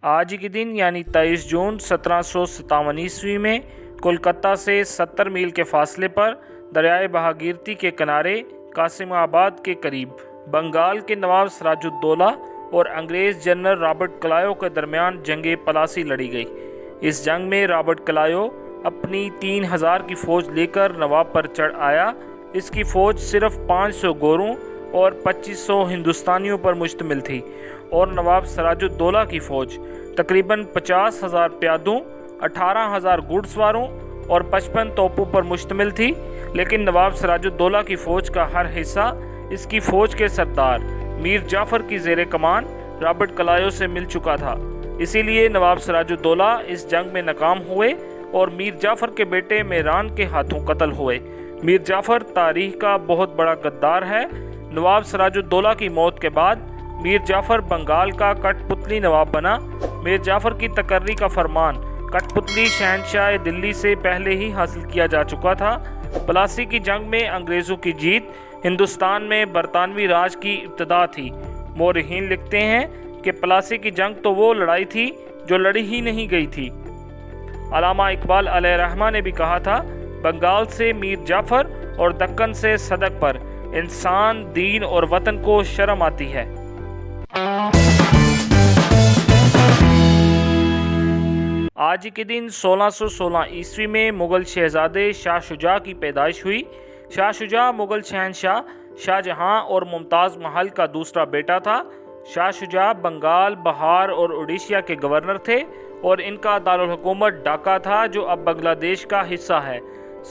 آج کے دن یعنی 23 جون 1757 عیسوی میں کولکتہ سے 70 میل کے فاصلے پر دریائے بھاگیرتھی کے کنارے قاسم آباد کے قریب بنگال کے نواب سراج الدولہ اور انگریز جنرل رابرٹ کلائیو کے درمیان جنگ پلاسی لڑی گئی۔ اس جنگ میں رابرٹ کلائیو اپنی 3000 کی فوج لے کر نواب پر چڑھ آیا۔ اس کی فوج صرف 500 گوروں اور 2500 ہندوستانیوں پر مشتمل تھی اور نواب سراج الدولہ کی فوج تقریباً 50,000 پیادوں، 18,000 گھڑ سواروں اور 55 توپوں پر مشتمل تھی، لیکن نواب سراج الدولہ کی فوج کا ہر حصہ اس کی فوج کے سردار میر جعفر کی زیر کمان رابرٹ کلائیو سے مل چکا تھا۔ اسی لیے نواب سراج الدولہ اس جنگ میں ناکام ہوئے اور میر جعفر کے بیٹے میران کے ہاتھوں قتل ہوئے۔ میر جعفر تاریخ کا بہت بڑا غدار ہے۔ نواب سراج الدولہ کی موت کے بعد میر جعفر بنگال کا کٹ پتلی نواب بنا۔ میر جعفر کی تقرری کا فرمان کٹ پتلی شہنشاہ دلی سے پہلے ہی حاصل کیا جا چکا تھا۔ پلاسی کی جنگ میں انگریزوں کی جیت ہندوستان میں برطانوی راج کی ابتدا تھی۔ مورخین لکھتے ہیں کہ پلاسی کی جنگ تو وہ لڑائی تھی جو لڑی ہی نہیں گئی تھی۔ علامہ اقبال علیہ رحمہ نے بھی کہا تھا، بنگال سے میر جعفر اور دکن سے صدق پر انسان، دین اور وطن کو شرم آتی ہے۔ آج کے دن 1616 عیسوی میں مغل شہزادے شاہ شجاع کی پیدائش ہوئی۔ شاہ شجاع مغل شہنشاہ شاہ جہاں اور ممتاز محل کا دوسرا بیٹا تھا۔ شاہ شجاع بنگال، بہار اور اڈیشہ کے گورنر تھے اور ان کا دارالحکومت ڈھاکہ تھا جو اب بنگلہ دیش کا حصہ ہے۔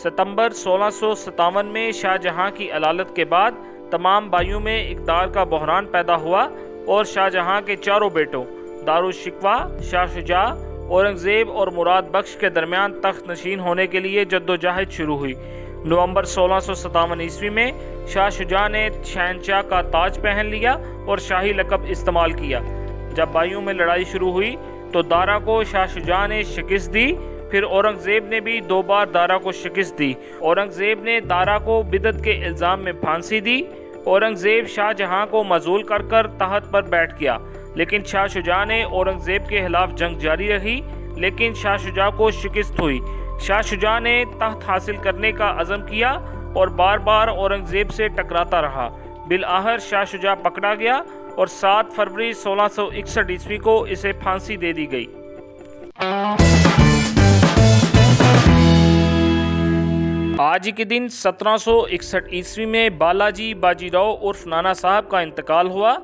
ستمبر 1657 میں شاہ جہاں کی علالت کے بعد تمام بھائیوں میں اقتدار کا بحران پیدا ہوا اور شاہ جہاں کے چاروں بیٹوں دارالشکوہ، شاہ شجاع، اورنگزیب اور مراد بخش کے درمیان تخت نشین ہونے کے لیے جدوجہد شروع ہوئی۔ نومبر 1657 عیسوی میں شاہ شجاع نے شہنشاہ کا تاج پہن لیا اور شاہی لقب استعمال کیا۔ جب بھائیوں میں لڑائی شروع ہوئی تو دارا کو شاہ شجاع نے شکست دی، پھر اورنگزیب نے بھی 2 بار دارا کو شکست دی۔ اورنگزیب نے دارا کو بدعت کے الزام میں پھانسی دی۔ اورنگزیب شاہ جہاں کو معزول کر کر تخت پر بیٹھ گیا، لیکن شاہ شجاع نے اورنگزیب کے خلاف جنگ جاری رکھی، لیکن شاہ شجاع کو شکست ہوئی۔ شاہ شجاع نے تخت حاصل کرنے کا عزم کیا اور بار بار اورنگزیب سے ٹکراتا رہا۔ بالآخر شاہ شجاع پکڑا گیا اور 7 فروری 1661 عیسوی کو اسے پھانسی دے دی گئی۔ آج کے دن 1761 عیسوی میں بالاجی باجی راؤ عرف نانا صاحب کا انتقال ہوا۔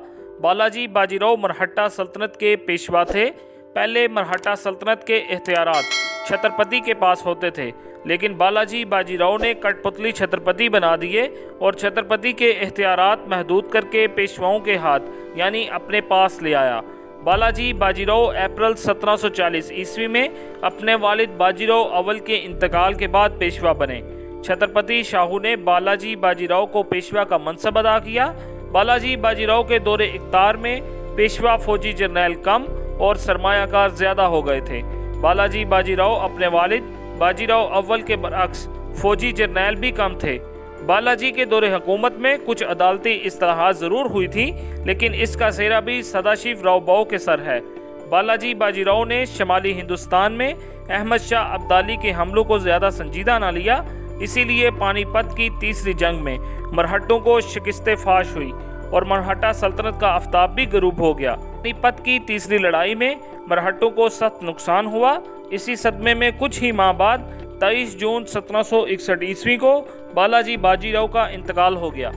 بالاجی باجی راؤ مرہٹہ سلطنت کے پیشوا تھے۔ پہلے مرہٹہ سلطنت کے اختیارات چھترپتی کے پاس ہوتے تھے، لیکن بالاجی باجی راؤ نے کٹ پتلی چھترپتی بنا دیے اور چھترپتی کے اختیارات محدود کر کے پیشواؤں کے ہاتھ یعنی اپنے پاس لے آیا۔ بالاجی باجی راؤ اپریل 1740 عیسوی میں اپنے والد باجی راؤ اول کے انتقال کے بعد پیشوا بنے۔ چھترپتی شاہو نے بالاجی باجی راؤ کو پیشوا کا منصب ادا کیا۔ بالاجی باجی راؤ کے دور اقتدار میں پیشوا فوجی جرنیل کم اور سرمایہ کار زیادہ ہو گئے تھے۔ بالاجی باجی راؤ اپنے والد باجی راؤ اول کے برعکس فوجی جرنیل بھی کم تھے۔ بالاجی کے دور حکومت میں کچھ عدالتی اصلاحات ضرور ہوئی تھی، لیکن اس کا سہرا بھی سداشیو راؤ بھاؤ کے سر ہے۔ بالاجی باجی راؤ نے شمالی ہندوستان میں احمد شاہ ابدالی کے حملوں کو زیادہ سنجیدہ نہ لیا، اسی لیے پانی پت کی تیسری جنگ میں مرہٹوں کو شکست فاش ہوئی اور مرہٹہ سلطنت کا آفتاب بھی غروب ہو گیا۔ پانی پت کی تیسری لڑائی میں مرہٹوں کو سخت نقصان ہوا۔ اسی صدمے میں کچھ ہی ماہ بعد 23 جون 1761 عیسوی کو بالاجی باجی راؤ کا انتقال ہو گیا۔